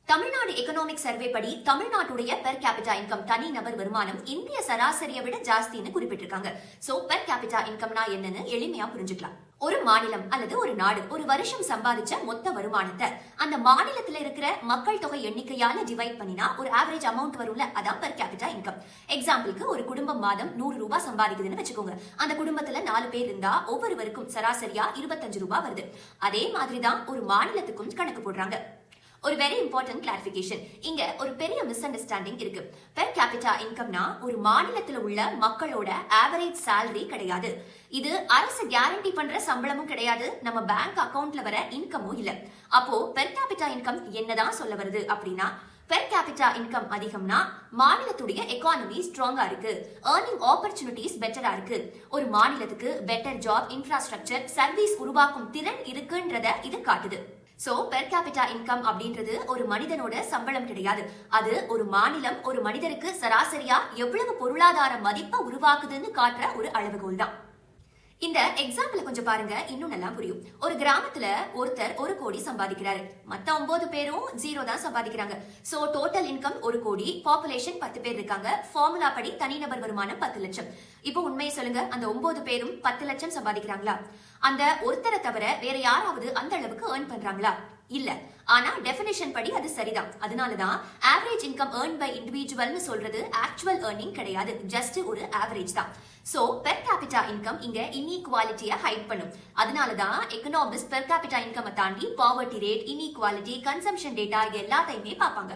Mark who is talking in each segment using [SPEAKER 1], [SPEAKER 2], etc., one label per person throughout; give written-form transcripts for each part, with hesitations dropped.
[SPEAKER 1] Tamil Nadu economic survey படி தமிழ்நாட்டுடைய per capita income தனி நபர் வருமானம் இந்திய சராசரியை விட ஜாஸ்தின்னு குறிப்பிட்டிருக்காங்க. சோ பெர் கேபிட்டா இன்கம்னா என்னன்னு எளிமையா புரிஞ்சுக்கலாம். ஒரு மாநிலம் அல்லது ஒரு நாடு ஒரு வருஷம் சம்பாதிச்ச மொத்த வருமானத்தை அந்த மாநிலத்துல இருக்கிற மக்கள் தொகை எண்ணிக்கையால டிவைட் பண்ணினா ஒரு ஆவரேஜ் அமௌண்ட் வரும்ல, அதான் பெர் கேபிட்டா இன்கம். எக்ஸாம்பிளுக்கு ஒரு குடும்பம் மாதம் 100 ரூபாய் சம்பாதிக்குதுன்னு வச்சுக்கோங்க. அந்த குடும்பத்துல 4 பேர் இருந்தா ஒவ்வொருவருக்கும் சராசரியா 25 ரூபாய் வருது. அதே மாதிரிதான் ஒரு மாநிலத்துக்கும் கணக்கு போடுறாங்க. ஒரு வெரி இம்பார்ட்டன்ட் கிளாரிபிகேஷன், இங்க ஒரு பெரிய மிஸ் அண்டர்ஸ்டாண்டிங் இருக்கு. பெர் கேபிட்டா இன்கம்னா ஒரு மாநிலத்துல உள்ள மக்களோட ஆவரேஜ் சேலரி கிடையாது. இது அரசு கேரண்டி பண்ற சம்பளமும் கிடையாது, நம்ம பேங்க் அக்கவுண்ட்ல வர இன்கமும் இல்ல. அப்போ பெர் கேபிட்டா இன்கம் என்னதான் சொல்ல வருது அப்படின்னா, பெர் கேபிட்டா இன்கம் அதிகம்னா மாநிலத்துடைய எக்கானமி ஸ்ட்ராங்கா இருக்கு, ஏர்னிங் ஆப்பர்ச்சுனிட்டிஸ் பெட்டரா இருக்கு, ஒரு மாநிலத்துக்கு பெட்டர் ஜாப், இன்ஃப்ராஸ்ட்ரக்சர், சர்வீஸ் உருவாக்கும் திறன் இருக்குன்றத இது காட்டுது. சோ பெர் கேபிட்டா இன்கம் அப்படின்றது ஒரு மனிதனோட சம்பளம் கிடையாது. அது ஒரு மாநிலம் ஒரு மனிதருக்கு சராசரியா எவ்வளவு பொருளாதார மதிப்பை உருவாக்குதுன்னு காட்டுற ஒரு அளவுகோல் தான். இந்த எக்ஸாம்பிள் கொஞ்சம் பாருங்க, இன்னும் நல்லா புரியும். ஒரு கிராமத்துல ஒருத்தர் 1 கோடி சம்பாதிக்கிறாரு, மத்த 9 பேரும் 0 தான் சம்பாதிக்கிறாங்க. சோ டோட்டல் இன்கம் 1 கோடி, பாப்புலேஷன் 10 பேர் இருக்காங்க. ஃபார்முலா படி தனிநபர் வருமானம் 10 லட்சம். இப்போ உண்மையை சொல்லுங்க, அந்த 9 பேரும் 10 லட்சம் சம்பாதிக்கிறாங்களா? அந்த ஒருத்தரை தவிர வேற யாராவது அந்த அளவுக்கு ஏர்ன் பண்றாங்களா? இல்ல. ஆனா டெஃபினிஷன் படி அது சரிதான். அதனாலதான் ஆவரேஜ் இன்கம் ஏர்ன் பை இண்டிவிஜுவல்னு சொல்றது ஆக்சுவல் ஏர்னிங் கிடையாது, ஜஸ்ட் ஒரு ஆவரேஜ் தான். சோ பெர் கேபிட்டா இன்கம் இங்க இன்இக்வாலிட்டியை ஹைட் பண்ணும். அதனாலதான் எக்கனாமிஸ்ட் பெர் கேபிட்டா இன்கம் தாண்டி poverty rate, inequality, consumption data எல்லாத்தையுமே பார்ப்பாங்க.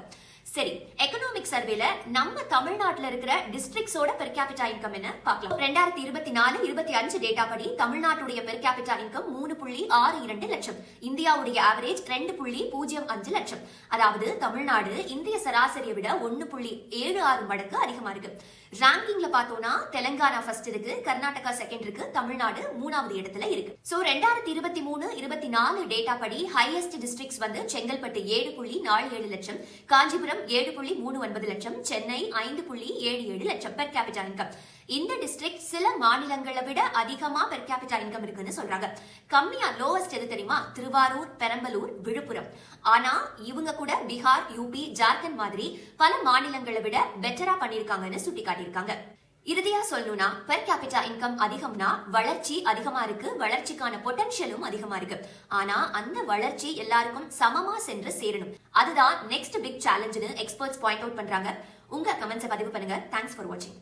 [SPEAKER 1] சரி, எக்கனாமிக் சர்வேல நம்ம தமிழ்நாட்டுல இருக்கிற டிஸ்ட்ரிக்ட்ஸோட பெர் கேபிட்டா இன்கம் என்ன பார்க்கலாம். 2024-25 டேட்டா படி தமிழ்நாட்டுடைய பெர் கேபிட்டா இன்கம் 3.62 லட்சம், இந்தியாவுடைய ஆவரேஜ் 2.05 லட்சம். அதாவது தமிழ்நாடு இந்திய சராசரியை விட 1.76 மடங்கு அதிகமா இருக்கு. ரேங்கிங்ல பார்த்தோம்னா தெலங்கானா ஃபர்ஸ்ட் இருக்கு, கர்நாடகா செகண்ட் இருக்கு, தமிழ்நாடு 3வது இடத்துல இருக்கு. சோ 2023-24 டேட்டா படி ஹையஸ்ட் டிஸ்ட்ரிக்ட்ஸ் வந்து செங்கல்பட்டு 7.47 லட்சம், காஞ்சிபுரம் 7.39 லட்சம், சென்னை 5.77 லட்சம் பெர் கேபிட்டா இன்கம். இந்த டிஸ்ட்ரிக்ட் சில மாநிலங்களை விட அதிகமா பெர் கேபிட்டா இன்கம் இருக்குன்னு சொல்றாங்க. கம்மியா லோவஸ்ட் எது தெரியுமா? திருவாரூர், பெரம்பலூர், விழுப்புரம். ஆனா இவங்க கூட பீகார், யூபி, ஜார்க்கண்ட் மாதிரி பல மாநிலங்களை விட பெட்டரா பண்ணிருக்காங்கன்னு சுட்டி காட்டியிருக்காங்க. இறுதியா சொல்லணும்னா பெர் கேபிட்டா இன்கம் அதிகம்னா வளர்ச்சி அதிகமா இருக்கு, வளர்ச்சிக்கான பொட்டன்ஷியலும் அதிகமா இருக்கு. ஆனா அந்த வளர்ச்சி எல்லாருக்கும் சமமா சென்று சேரணும். அதுதான் நெக்ஸ்ட் பிக் சேலஞ்சுன்னு எக்ஸ்பர்ட்ஸ் பாயிண்ட் அவுட் பண்றாங்க. உங்க கமெண்ட்ஸை பதிவு பண்ணுங்க. தேங்க்ஸ் ஃபார் வாட்சிங்.